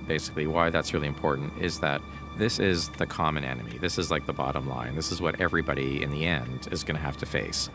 basically, why that's really important is that this is the common enemy. This is like the bottom line. This is what everybody in the end is going to have to face.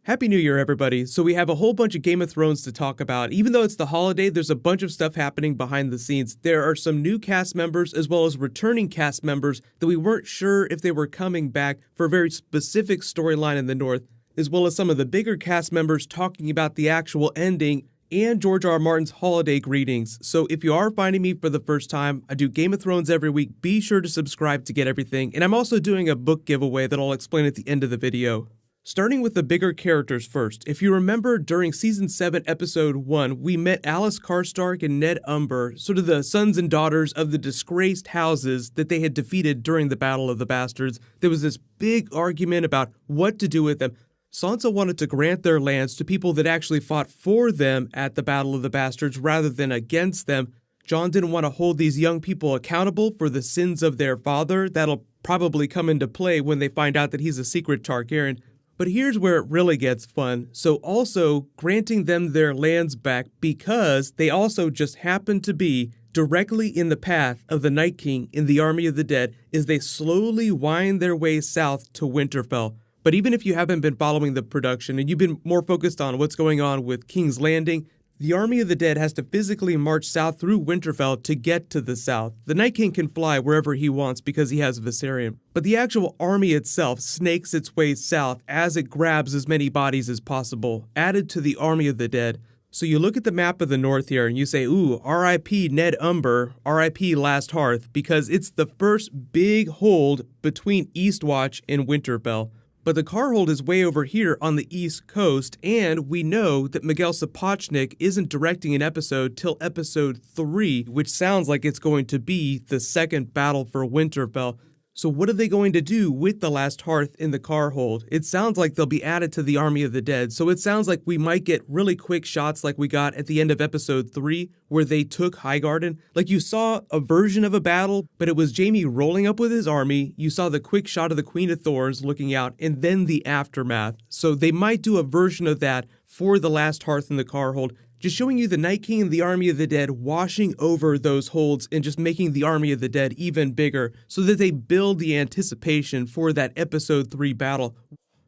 Happy New Year, everybody. So we have a whole bunch of Game of Thrones to talk about. Even though it's the holiday, there's a bunch of stuff happening behind the scenes. There are some new cast members as well as returning cast members that we weren't sure if they were coming back for a very specific storyline in the North, as well as some of the bigger cast members talking about the actual ending and George R. R. Martin's holiday greetings. So if you are finding me for the first time, I do Game of Thrones every week. Be sure to subscribe to get everything. And I'm also doing a book giveaway that I'll explain at the end of the video. Starting with the bigger characters first, if you remember during Season 7, Episode 1, we met Alice Karstark and Ned Umber, sort of the sons and daughters of the disgraced houses that they had defeated during the Battle of the Bastards. There was this big argument about what to do with them. Sansa wanted to grant their lands to people that actually fought for them at the Battle of the Bastards rather than against them. Jon didn't want to hold these young people accountable for the sins of their father. That'll probably come into play when they find out that he's a secret Targaryen. But here's where it really gets fun. So also granting them their lands back because they also just happen to be directly in the path of the Night King in the Army of the Dead as they slowly wind their way south to Winterfell. But even if you haven't been following the production and you've been more focused on what's going on with King's Landing, the Army of the Dead has to physically march south through Winterfell to get to the south. The Night King can fly wherever he wants because he has Viserion. But the actual army itself snakes its way south as it grabs as many bodies as possible, added to the Army of the Dead. So you look at the map of the North here and you say, ooh, R.I.P. Ned Umber, R.I.P. Last Hearth, because it's the first big hold between Eastwatch and Winterfell. But the Carhold is way over here on the East Coast, and we know that Miguel Sapochnik isn't directing an episode till episode 3, which sounds like it's going to be the second battle for Winterfell. So what are they going to do with the Last Hearth in the Carhold? It sounds like they'll be added to the Army of the Dead, so it sounds like we might get really quick shots like we got at the end of episode 3, where they took Highgarden. Like you saw a version of a battle, but it was Jaime rolling up with his army, you saw the quick shot of the Queen of Thorns looking out, and then the aftermath. So they might do a version of that for the Last Hearth in the Carhold, just showing you the Night King and the Army of the Dead washing over those holds and just making the Army of the Dead even bigger so that they build the anticipation for that episode 3 battle.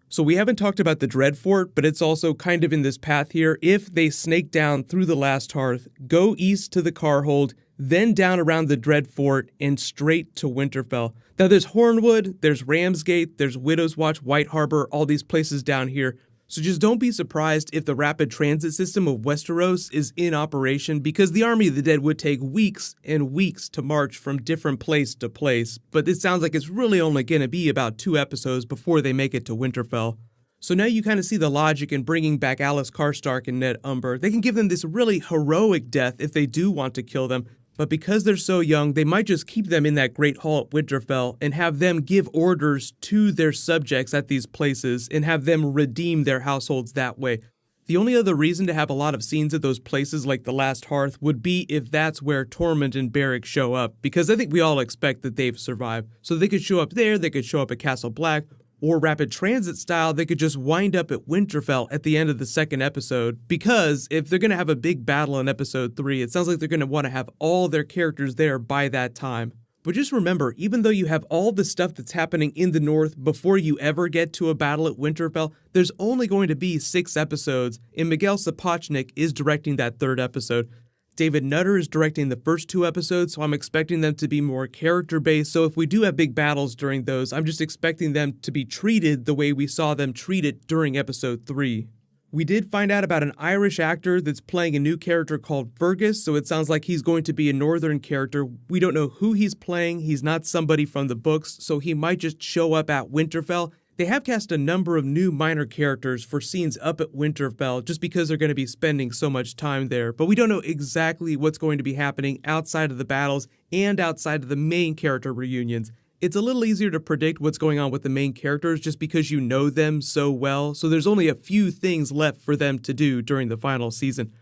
So we haven't talked about the Dreadfort, but it's also kind of in this path here. If they snake down through the Last Hearth, go east to the Carhold, then down around the Dreadfort and straight to Winterfell. Now there's Hornwood, there's Ramsgate, there's Widow's Watch, White Harbor, all these places down here. So just don't be surprised if the rapid transit system of Westeros is in operation, because the Army of the Dead would take weeks and weeks to march from different place to place, but it sounds like it's really only going to be about 2 episodes before they make it to Winterfell. So now you kind of see the logic in bringing back Alice Karstark and Ned Umber. They can give them this really heroic death if they do want to kill them, but because they're so young, they might just keep them in that Great Hall at Winterfell and have them give orders to their subjects at these places and have them redeem their households that way. The only other reason to have a lot of scenes at those places like the Last Hearth would be if that's where Tormund and Beric show up, because I think we all expect that they've survived. So they could show up there, they could show up at Castle Black, or rapid transit style, they could just wind up at Winterfell at the end of the second episode, because if they're going to have a big battle in episode 3, it sounds like they're going to want to have all their characters there by that time. But just remember, even though you have all the stuff that's happening in the North before you ever get to a battle at Winterfell, there's only going to be 6 episodes, and Miguel Sapochnik is directing that 3rd episode. David Nutter is directing the first 2 episodes, so I'm expecting them to be more character-based. So if we do have big battles during those, I'm just expecting them to be treated the way we saw them treated during episode 3. We did find out about an Irish actor that's playing a new character called Fergus, so it sounds like he's going to be a northern character. We don't know who he's playing, he's not somebody from the books, so he might just show up at Winterfell. They have cast a number of new minor characters for scenes up at Winterfell just because they're going to be spending so much time there, but we don't know exactly what's going to be happening outside of the battles and outside of the main character reunions. It's a little easier to predict what's going on with the main characters just because you know them so well, so there's only a few things left for them to do during the final season.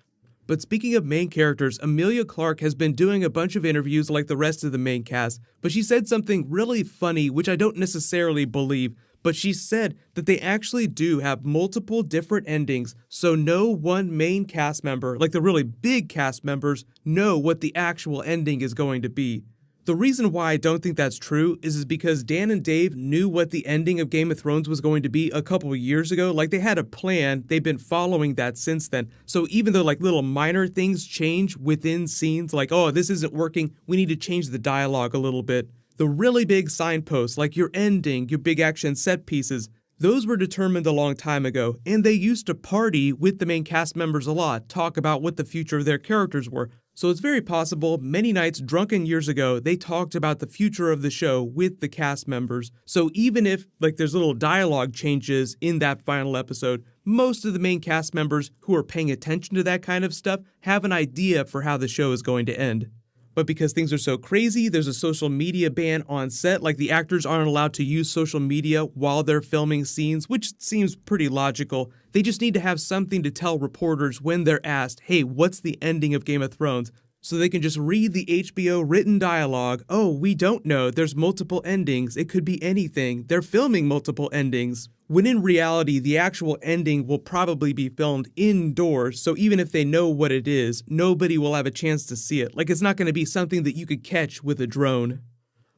But speaking of main characters, Emilia Clarke has been doing a bunch of interviews like the rest of the main cast, but she said something really funny, which I don't necessarily believe. but she said that they actually do have multiple different endings, so no one main cast member, like the really big cast members, know what the actual ending is going to be. The reason why I don't think that's true is because Dan and Dave knew what the ending of Game of Thrones was going to be a couple of years ago. Like, they had a plan, they've been following that since then. So even though like little minor things change within scenes, like, oh, this isn't working, we need to change the dialogue a little bit, the really big signposts, like your ending, your big action set pieces, those were determined a long time ago, and they used to party with the main cast members a lot, talk about what the future of their characters were. So it's very possible many nights drunken years ago, they talked about the future of the show with the cast members. So even if like there's little dialogue changes in that final episode, most of the main cast members who are paying attention to that kind of stuff have an idea for how the show is going to end. But because things are so crazy, there's a social media ban on set, like the actors aren't allowed to use social media while they're filming scenes, which seems pretty logical. They just need to have something to tell reporters when they're asked, hey, what's the ending of Game of Thrones? So they can just read the HBO written dialogue. Oh, we don't know, there's multiple endings, it could be anything, they're filming multiple endings. When in reality, the actual ending will probably be filmed indoors, so even if they know what it is, nobody will have a chance to see it. Like, it's not going to be something that you could catch with a drone.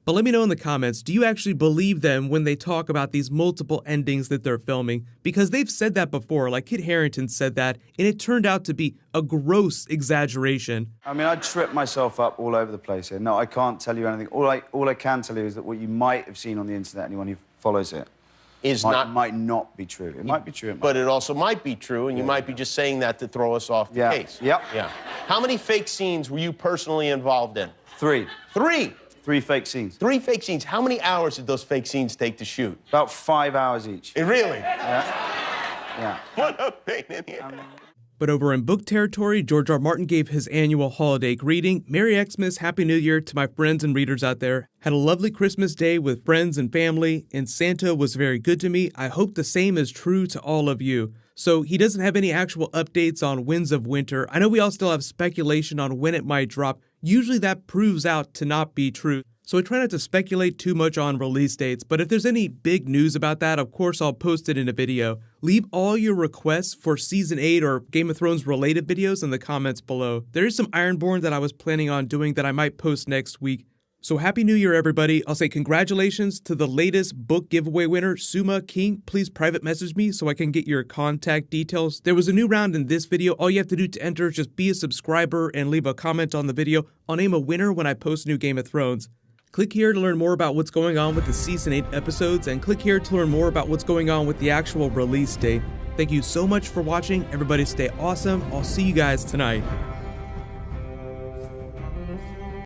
But let me know in the comments, do you actually believe them when they talk about these multiple endings that they're filming? Because they've said that before, like Kit Harington said that, and it turned out to be a gross exaggeration. I mean, I trip myself up all over the place here. No, I can't tell you anything. All I can tell you is that what you might have seen on the internet, anyone who follows it, might not be true. It might be true. But it also might be true, and you might be just saying that to throw us off the case. Yep. Yeah. How many fake scenes were you personally involved in? 3. 3? 3 fake scenes. 3 fake scenes. How many hours did those fake scenes take to shoot? About 5 hours each. Really? Yeah. What a pain in the ass. But over in book territory, George R. Martin gave his annual holiday greeting. Merry Xmas, Happy New Year to my friends and readers out there. Had a lovely Christmas day with friends and family, and Santa was very good to me. I hope the same is true to all of you. So he doesn't have any actual updates on Winds of Winter. I know we all still have speculation on when it might drop. Usually that proves out to not be true. So I try not to speculate too much on release dates, but if there's any big news about that, of course I'll post it in a video. Leave all your requests for Season 8 or Game of Thrones related videos in the comments below. There is some Ironborn that I was planning on doing that I might post next week. So Happy New Year, everybody. I'll say congratulations to the latest book giveaway winner, Suma King. Please private message me so I can get your contact details. There was a new round in this video. All you have to do to enter is just be a subscriber and leave a comment on the video. I'll name a winner when I post new Game of Thrones. Click here to learn more about what's going on with the Season 8 episodes, and click here to learn more about what's going on with the actual release date. Thank you so much for watching. Everybody stay awesome. I'll see you guys tonight.